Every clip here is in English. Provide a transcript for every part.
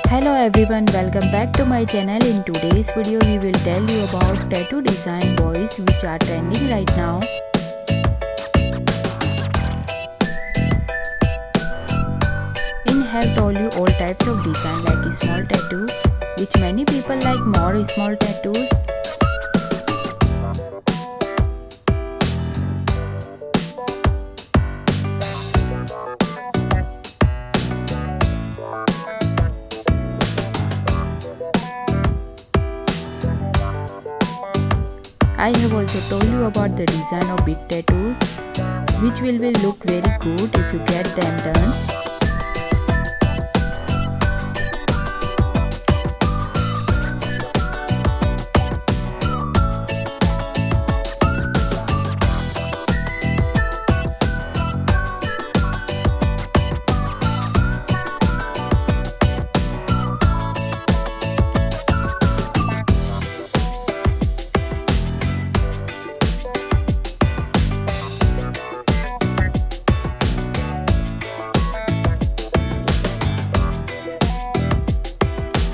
Hello everyone, welcome back to my channel. In today's video we will tell you about tattoo design boys which are trending right now. In have told you all types of design like small tattoo which many people like more small tattoos. I have also told you about the design of big tattoos which will look very good if you get them done.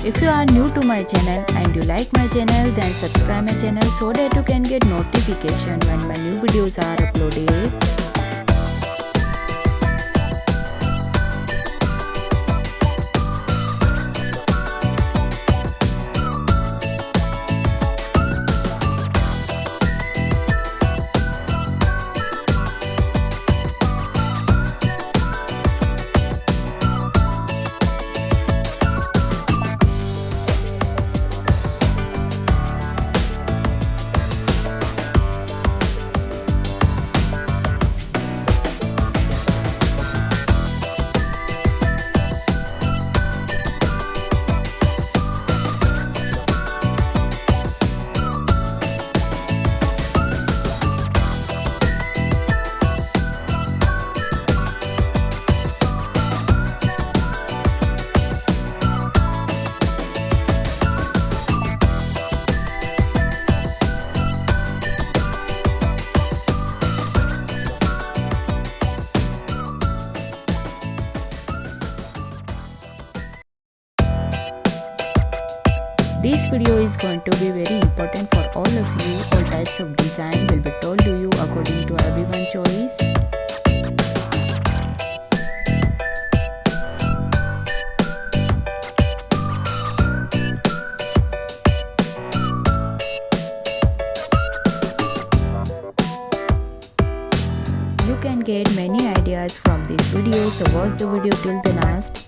If you are new to my channel and you like my channel, then subscribe my channel so that you can get notification when my new videos are uploaded. This video is going to be very important for all of you. All types of design will be told to you according to everyone's choice. You can get many ideas from this video, so watch the video till the last.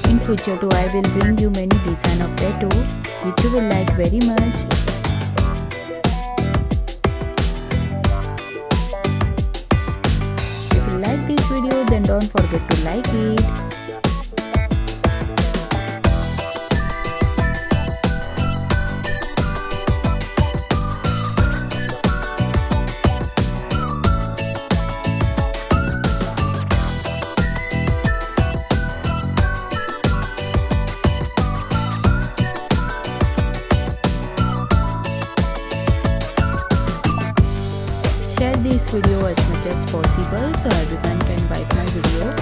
In future too, I will bring you many design of tattoo which you will like very much. If you like this video, then don't forget to like it. Share this video as much as possible so everyone can like my video.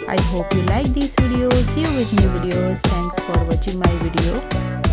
I hope you like this video. See you with new videos. Thanks for watching my video.